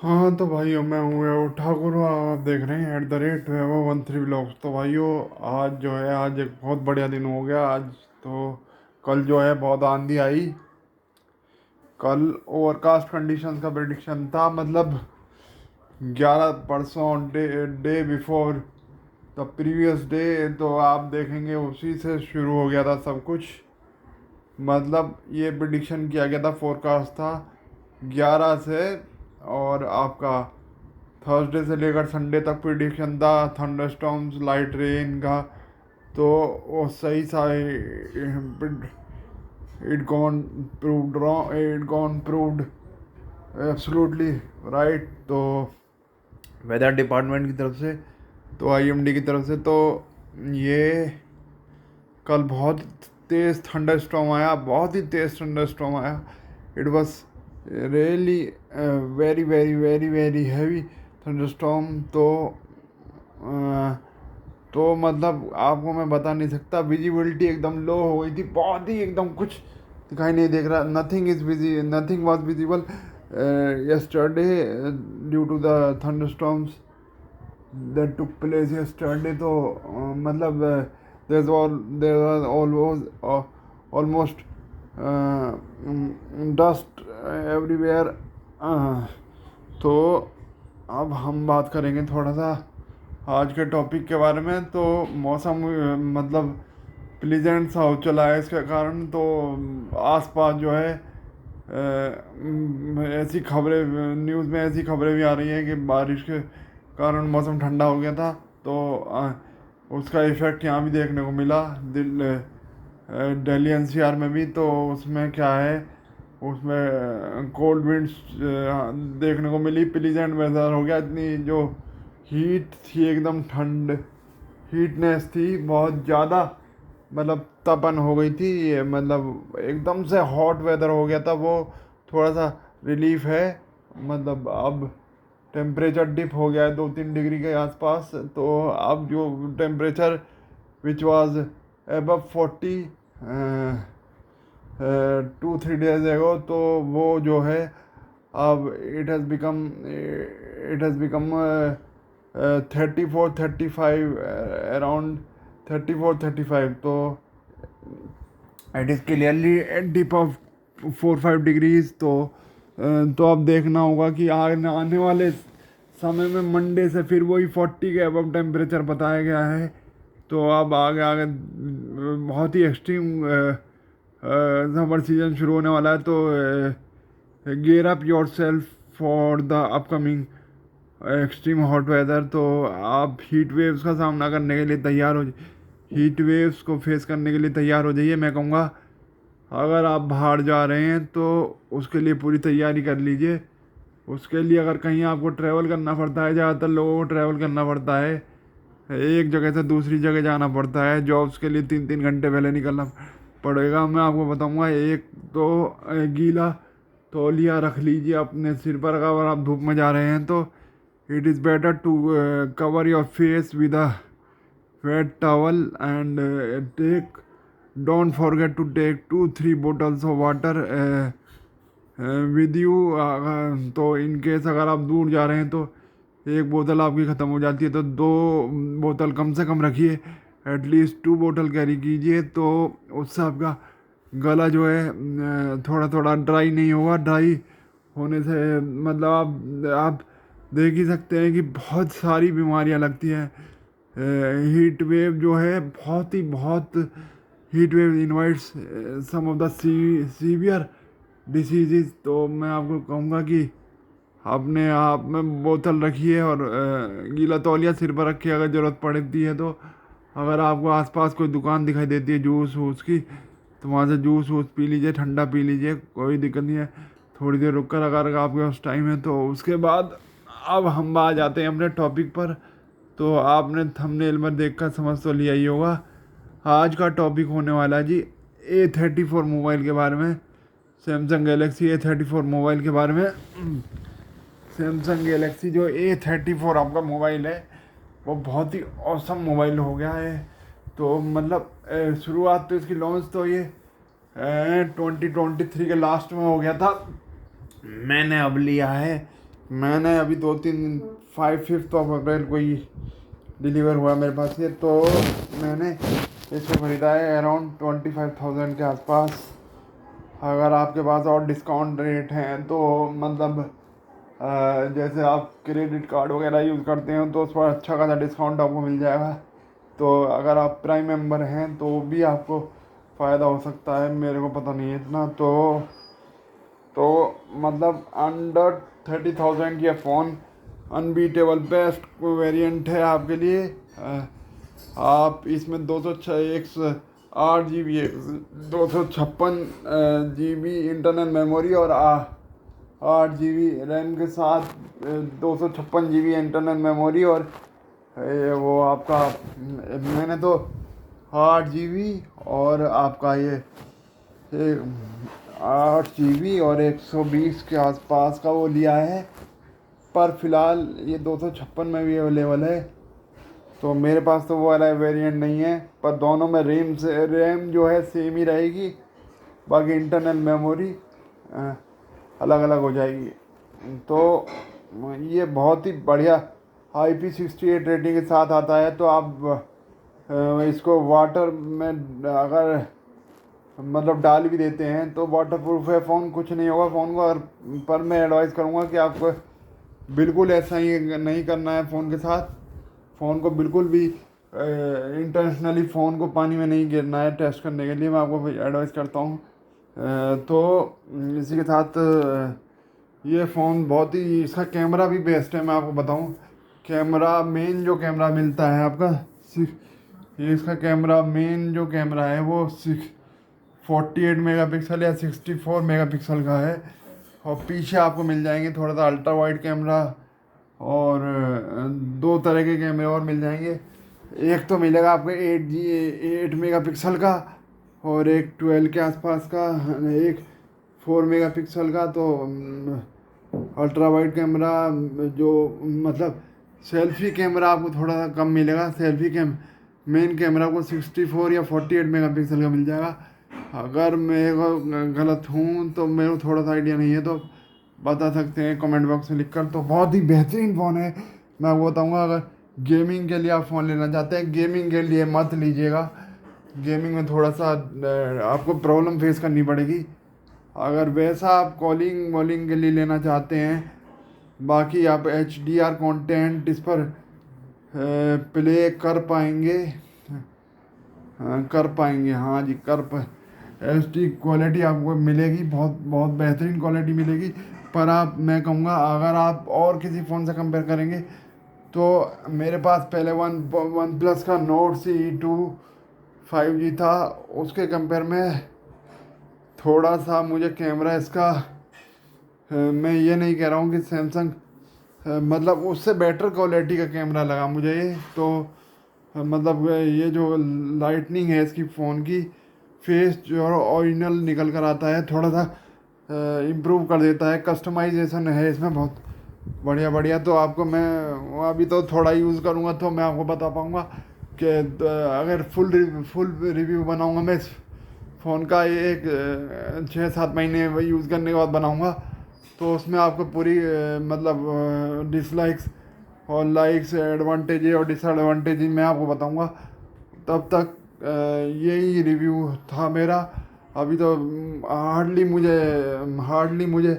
हाँ तो भाइयों, मैं हूँ वैभव ठाकुर और आप देख रहे हैं @Webber13 Vlogs। तो भाइयों, आज जो है, आज एक बहुत बढ़िया दिन हो गया आज। तो कल जो है बहुत आंधी आई। कल ओवरकास्ट कंडीशंस का प्रिडिक्शन था, मतलब 11 परसों day before the previous day. तो आप देखेंगे उसी से शुरू हो गया था सब कुछ। मतलब ये प्रिडिक्शन किया गया था, फोरकास्ट था 11 से। और आपका थर्सडे से लेकर संडे तक प्रिडिक्शन था थंडरस्टॉर्म्स, लाइट रेन का। तो वो सही सा it gone proved wrong, it gone proved absolutely right. तो वेदर डिपार्टमेंट की तरफ से, तो आईएमडी की तरफ से, तो ये कल बहुत तेज़ थंडर स्टॉर्म आया, बहुत ही तेज़ थंडर स्टॉर्म आया। It was really very very very very heavy thunder storm. तो मतलब आपको मैं बता नहीं सकता, विजिबिलिटी एकदम लो हो गई थी, बहुत ही एकदम कुछ दिखाई नहीं देख रहा। Nothing was visible yesterday due to the thunderstorms that took place yesterday। तो मतलब there was almost dust everywhere। तो अब हम बात करेंगे थोड़ा सा आज के टॉपिक के बारे में। तो मौसम मतलब प्लीजेंट सा हो चला है, इसके कारण तो आसपास जो है ऐसी खबरें, न्यूज़ में ऐसी खबरें भी आ रही हैं कि बारिश के कारण मौसम ठंडा हो गया था। तो उसका इफ़ेक्ट यहाँ भी देखने को मिला, दिल्ली एनसीआर में भी। तो उसमें क्या है, उसमें कोल्ड विंड्स देखने को मिली, प्लीजेंट वेदर हो गया। इतनी जो हीट थी, एकदम ठंड, हीटनेस थी बहुत ज़्यादा, मतलब तपन हो गई थी ये, मतलब एकदम से हॉट वेदर हो गया था वो। थोड़ा सा रिलीफ है, मतलब अब टेम्परेचर डिप हो गया है 2-3 डिग्री के आसपास। तो अब जो temperature which was above 40 2-3 days एगो, तो वो जो है अब इट हैज़ बिकम 34-35, अराउंड 34-35। तो it is clearly dip of 4-5 degrees. तो अब देखना होगा कि आने वाले समय में मंडे से फिर वही 40 के अबव टेम्परेचर बताया गया है। तो अब आगे आगे बहुत ही एक्सट्रीम समर सीजन शुरू होने वाला है। तो gear up yourself for the upcoming extreme hot weather. तो आप हीट वेव्स का सामना करने के लिए तैयार हो, हीट वेव्स को फेस करने के लिए तैयार हो जाइए। मैं कहूँगा अगर आप बाहर जा रहे हैं तो उसके लिए पूरी तैयारी कर लीजिए। उसके लिए अगर कहीं आपको ट्रैवल करना पड़ता है, ज़्यादातर लोगों को ट्रैवल करना पड़ता है, एक जगह से दूसरी जगह जाना पड़ता है जॉब्स के लिए, 3-3 घंटे पहले निकलना पड़ेगा। मैं आपको बताऊंगा, एक तो गीला तौलिया रख लीजिए अपने सिर पर। अगर आप धूप में जा रहे हैं तो it is better to cover your face with a wet towel and take don't forget to take 2-3 bottles of water with you. तो इन केस अगर आप दूर जा रहे हैं तो एक बोतल आपकी ख़त्म हो जाती है, तो 2 बोतल कम से कम रखिए, एटलीस्ट 2 बोतल कैरी कीजिए। तो उससे आपका गला जो है थोड़ा थोड़ा ड्राई नहीं होगा। ड्राई होने से मतलब आप देख ही सकते हैं कि बहुत सारी बीमारियां लगती हैं। हीट वेव जो है बहुत heat wave invites some of the severe diseases. तो मैं आपको कहूँगा कि अपने आप में बोतल रखिए और गीला तौलिया सिर पर रखिए अगर ज़रूरत पड़ती है तो। अगर आपको आसपास कोई दुकान दिखाई देती है जूस वूस की, तो वहाँ से जूस वूस पी लीजिए, ठंडा पी लीजिए, कोई दिक्कत नहीं है। थोड़ी देर रुक कर अगर आपके पास टाइम है तो। उसके बाद अब हम आ जाते हैं अपने टॉपिक पर। तो आपने थंबनेल में देखकर समझ तो लिया ही होगा, आज का टॉपिक होने वाला है जी A34 मोबाइल के बारे में, सैमसंग गैलेक्सी A34 मोबाइल के बारे में। सैमसंग गैलेक्सी जो A34 आपका मोबाइल है, वो बहुत ही औसम मोबाइल हो गया है। तो मतलब शुरुआत तो इसकी लॉन्च तो ये 2023 के लास्ट में हो गया था। मैंने अब लिया है मैंने अभी 5 ऑफ अप्रैल को ही डिलीवर हुआ मेरे पास ये, तो मैंने इसको ख़रीदा है अराउंड 25,000 के आसपास। अगर आपके पास और डिस्काउंट रेट हैं तो मतलब जैसे आप क्रेडिट कार्ड वगैरह यूज़ करते हैं तो उस पर अच्छा खासा डिस्काउंट आपको मिल जाएगा। तो अगर आप प्राइम मेंबर हैं तो भी आपको फ़ायदा हो सकता है, मेरे को पता नहीं है इतना। तो मतलब अंडर 30,000 ये फ़ोन अनबीटेबल बेस्ट वेरिएंट है आपके लिए। आप इसमें 208 GB 256 GB इंटरनल मेमोरी और 8 GB रैम के साथ 256 GB इंटरनल मेमोरी और वो आपका मैंने तो 8 GB और आपका ये 8 GB और 120 के आसपास का वो लिया है। पर फिलहाल ये 256 में भी अवेलेबल है, तो मेरे पास तो वो वाला वेरिएंट नहीं है। पर दोनों में रैम जो है सेम ही रहेगी, बाकी इंटरनल मेमोरी अलग अलग हो जाएगी। तो ये बहुत ही बढ़िया IP68 रेटिंग के साथ आता है। तो आप इसको वाटर में अगर मतलब डाल भी देते हैं तो वाटर प्रूफ है फ़ोन, कुछ नहीं होगा फ़ोन को। और पर मैं एडवाइस करूँगा कि आपको बिल्कुल ऐसा ही नहीं करना है फ़ोन के साथ। फ़ोन को बिल्कुल भी इंटेंशनली फ़ोन को पानी में नहीं गिरना है टेस्ट करने के लिए, मैं आपको एडवाइस करता हूँ। तो इसी के साथ ये फ़ोन बहुत ही, इसका कैमरा भी बेस्ट है। मैं आपको बताऊँ, कैमरा मेन जो कैमरा मिलता है आपका ये इसका कैमरा मेन जो कैमरा है वो 48 मेगापिक्सल या 64 मेगापिक्सल का है। और पीछे आपको मिल जाएंगे थोड़ा सा अल्ट्रा वाइड कैमरा और 2 तरह के कैमरे और मिल जाएंगे। एक तो मिलेगा आपको 8 मेगापिक्सल का और एक 12 के आसपास का, एक 4 मेगापिक्सल का। तो अल्ट्रा वाइड कैमरा जो मतलब सेल्फी कैमरा आपको थोड़ा सा कम मिलेगा। मेन कैमरा को 64 या 48 मेगापिक्सल का मिल जाएगा। अगर मैं गलत हूँ तो मेरे को थोड़ा सा आइडिया नहीं है, तो बता सकते हैं कमेंट बॉक्स में लिखकर। तो बहुत ही बेहतरीन फ़ोन है, मैं आपको बताऊँगा। अगर गेमिंग के लिए आप फ़ोन लेना चाहते हैं, गेमिंग के लिए मत लीजिएगा। गेमिंग में थोड़ा सा आपको प्रॉब्लम फेस करनी पड़ेगी। अगर वैसा आप कॉलिंग वॉलिंग के लिए लेना चाहते हैं, बाकी आप HDR कंटेंट इस पर प्ले कर पाएंगे। हाँ जी, HD क्वालिटी आपको मिलेगी, बहुत बहुत बेहतरीन क्वालिटी मिलेगी। पर मैं कहूँगा अगर आप और किसी फ़ोन से कंपेयर करेंगे तो मेरे पास पहले वन प्लस का नोट C2 5G था, उसके कंपेयर में थोड़ा सा मुझे कैमरा इसका मैं ये नहीं कह रहा हूँ कि सैमसंग मतलब उससे बेटर क्वालिटी का कैमरा लगा मुझे ये। तो मतलब ये जो लाइटनिंग है इसकी फ़ोन की, फेस जो ओरिजिनल निकल कर आता है, थोड़ा सा इम्प्रूव कर देता है। कस्टमाइजेशन है इसमें बहुत बढ़िया बढ़िया। तो आपको मैं अभी तो थोड़ा यूज़ करूँगा तो मैं आपको बता पाऊँगा कि अगर फुल रिव्यू बनाऊँगा मैं इस फ़ोन का, एक 6-7 महीने यूज़ करने के बाद बनाऊँगा, तो उसमें आपको पूरी मतलब डिसलाइक्स और लाइक्स, एडवांटेज और डिसएडवांटेज मैं आपको बताऊंगा। तब तक यही रिव्यू था मेरा। अभी तो हार्डली मुझे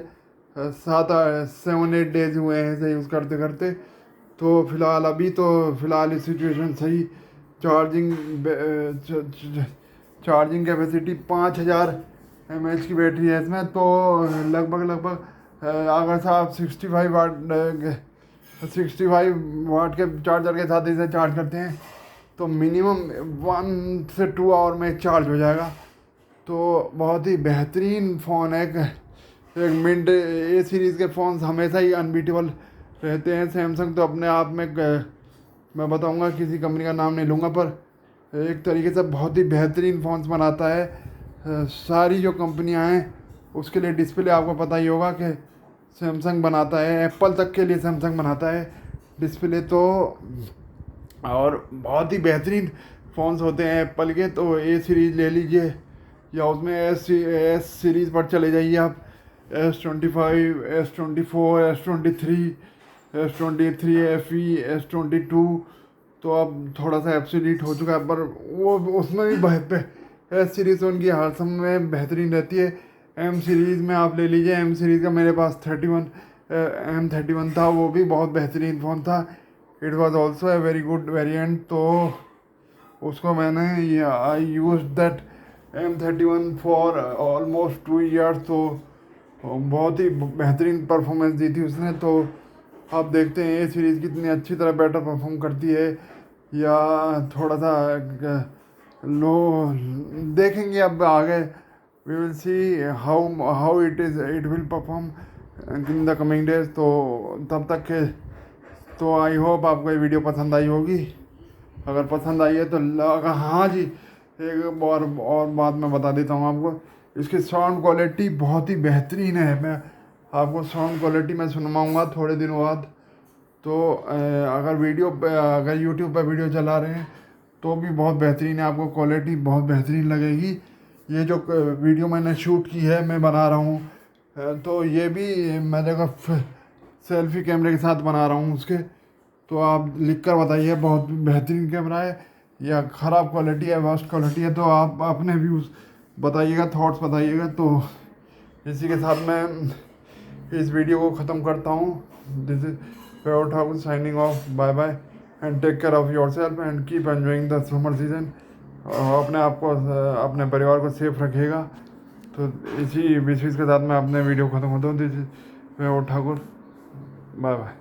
7-8 डेज हुए हैं इसे यूज़ करते करते। तो फ़िलहाल इस सिचुएशन सही। चार्जिंग कैपेसिटी 5000 mAh की बैटरी है इसमें। तो लगभग अगर से आप 65 वाट के चार्जर के साथ इसे चार्ज करते हैं तो मिनिमम 1 से 2 आवर में चार्ज हो जाएगा। तो बहुत ही बेहतरीन फ़ोन है। एक मिड A सीरीज़ के फ़ोन हमेशा ही अनबीटेबल रहते हैं। सैमसंग तो अपने आप में मैं बताऊंगा, किसी कंपनी का नाम नहीं लूँगा, पर एक तरीके से बहुत ही बेहतरीन फ़ोन्स बनाता है। सारी जो कंपनियां हैं उसके लिए डिस्प्ले आपको पता ही होगा कि सैमसंग बनाता है, एप्पल तक के लिए सैमसंग बनाता है डिस्प्ले। तो और बहुत ही बेहतरीन फ़ोन्स होते हैं एप्पल के। तो A सीरीज़ ले लीजिए या उसमें एस सीरीज़ पर चले जाइए आप। S25, S24, S23 FE, S22 तो अब थोड़ा सा एब्सोल्यूट हो चुका है, पर वो उसमें भी एस सीरीज़ उनकी हर समय में बेहतरीन रहती है। एम सीरीज़ में आप ले लीजिए, एम सीरीज़ का मेरे पास 31 M31 था, वो भी बहुत बेहतरीन फ़ोन था। It was also a very good variant. तो उसको मैंने I use that M31 for almost 2 years. तो बहुत ही बेहतरीन परफॉर्मेंस दी थी उसने। तो आप देखते हैं ये सीरीज़ कितनी अच्छी तरह बेटर परफॉर्म करती है या थोड़ा सा लो, देखेंगे अब आगे। We will see how it will perform in the coming days. तो तब तक के तो आई होप आपको ये वीडियो पसंद आई होगी। अगर पसंद आई है तो हाँ जी, एक और बात मैं बता देता हूँ आपको, इसकी साउंड क्वालिटी बहुत ही बेहतरीन है। मैं आपको साउंड क्वालिटी मैं सुनवाऊँगा थोड़े दिनों बाद। तो अगर यूट्यूब पर वीडियो चला रहे हैं तो भी बहुत बेहतरीन है, आपको क्वालिटी बहुत बेहतरीन लगेगी। ये जो वीडियो मैंने शूट की है, मैं बना रहा हूँ, तो ये भी मैं देखो सेल्फी कैमरे के साथ बना रहा हूँ उसके। तो आप लिख कर बताइए बहुत बेहतरीन कैमरा है या ख़राब क्वालिटी है, वर्स्ट क्वालिटी है। तो आप अपने व्यूज़ बताइएगा, थॉट्स बताइएगा। तो इसी के साथ मैं इस वीडियो को ख़त्म करता हूँ। This is Without Thakur signing off. Bye bye and take care of yourself and keep enjoying the summer season. अपने आप को अपने परिवार को सेफ रखिएगा। तो इसी विशेष के साथ मैं अपने वीडियो खत्म होता हूँ। This is Without Thakur. Bye bye.